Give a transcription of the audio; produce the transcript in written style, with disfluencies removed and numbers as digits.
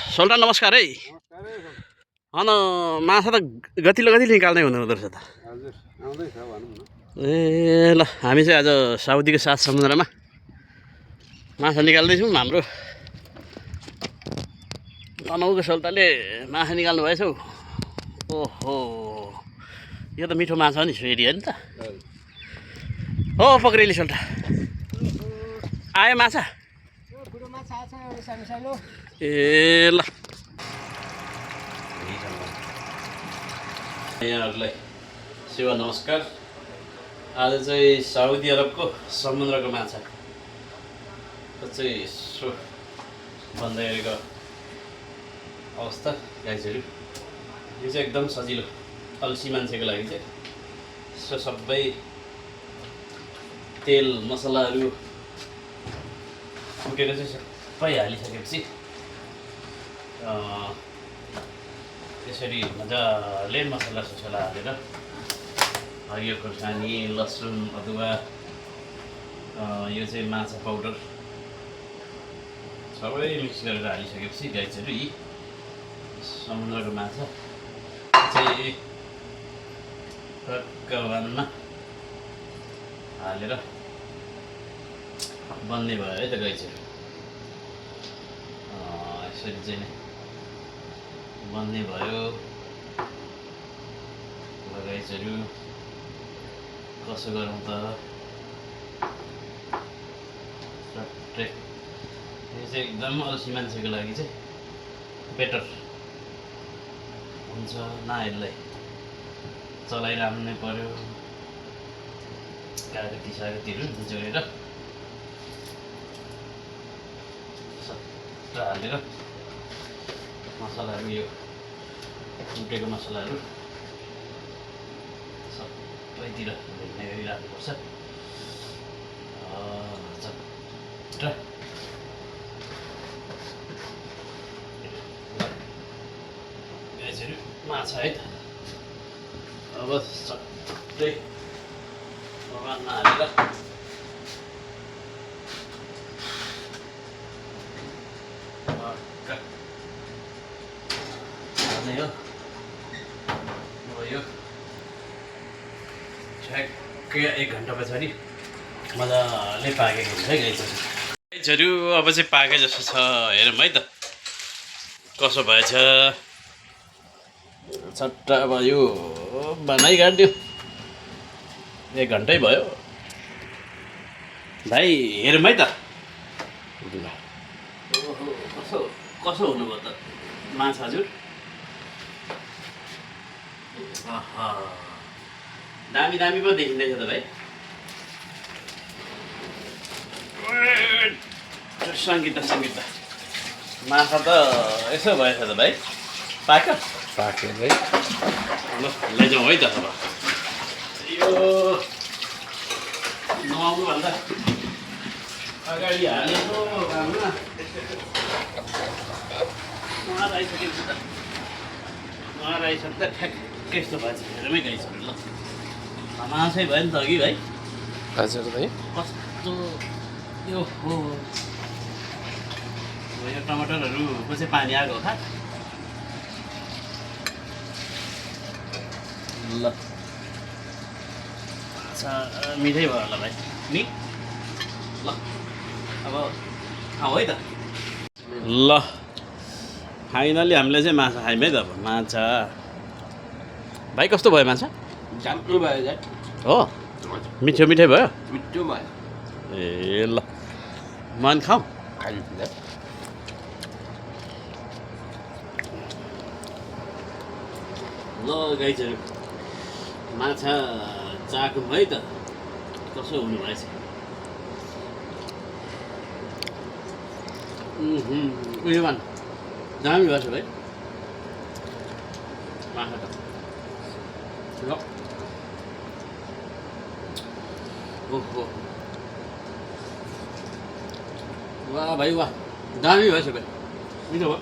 सोल्टा नमस्कार है। अन माछा त गतिलो निकाल्नै हुँदो रहेछ त। ए ल हामी चाहिँ आज साउदीको सात समुद्रमा माछा निकाल्दैछौँ। हाम्रो कनौको सोल्टाले माछा निकाल्नु भएछ हौ। ओहो यो त मिठो माछा हो नि, फेरि हो नि त। हो पक्रेली सोल्टा आयो माछा। ए ल यहाँहरूलाई सेवा नमस्कार। आज चाहिँ साउदी अरबको समुद्रको माछा चाहिँ यसो भन्दै गरेको अवस्था गाइजहरू। यो चाहिँ एकदम सजिलो, अल्छी मान्छेको लागि चाहिँ यसो सबै तेल मसलाहरू फुटेर चाहिँ सबै हालिसकेपछि त्यसरी मजाले मसला ससला हालेर हरियो खोर्सानी, लसुन, अदुवा, यो चाहिँ माछा पाउडर सबै मिक्स गरेर हालिसकेपछि गाइजहरू यी समुद्रको माछा चाहिँ पक्कानमा हालेर बन्ने भयो है त गाइजहरू। यसरी चाहिँ नै बन्ने भयो। गाइजहरू कसो गरौँ त? यो चाहिँ एकदम अल्छी मान्छेको लागि चाहिँ बेटर हुन्छ। यसलाई चलाइरहनु पर्यो। कागती सागतीहरू जोडेर सट्ट हालेर मसलाहरू, यो फुटेको मसलाहरू सबैतिर भेट्ने गरी राख्नुपर्छ। चट्ट गाइजहरू माछा है त। अब सट्टै बगानमा हालेर हाल्ने हो। अब यो ठ्याक्कै 1 घन्टा पछाडि मजाले पाकेको हुन्छ है गाइजहरू। गाइजहरू अब चाहिँ पाके जस्तो छ, हेरौँ है त कसो भएछ। सट्ट अब यो बनाइ काट्यो, 1 घन्टै भयो भाइ। हेरौँ है त कसो कसो हुनुभयो त माछा हजुर। दामी दामी पो देखिँदैछ त भाइ। सङ्गीत माछा त यसो भएछ त भाइ। पाक्यो भाइ। ल लैजाउँ है त। अब यो नआउनुभन्दा अगाडि हालेको घाममा उहाँ आइसकेपछि त ठ्याक्कै यस्तो भएछ। हेरौँ गाइसहरू ल माछै भयो नि त अघि भाइ। हजुर भाइ। कस्तो यो हो यो टमाटरहरूको चाहिँ पानी आएको हो खा। ल अच्छा मिठै भयो होला भाइ नि। ल अब खाउँ है त। ल फाइनली हामीले चाहिँ माछा खायौँ है त। अब माछा भाइ कस्तो भयो माछा? राम्रो भयो दाइ। हो मिठो मिठै भयो। मिठो भयो। ए ल मन खाऊँ। ल गाइजहरू माछा चाखौँ है त कसो हुनु भएछ। उयो मान दामी भएछ भाइ माछा त। ल ओहो वाह भाइ वाह, दामी भएछ भाइ, मिठो भयो।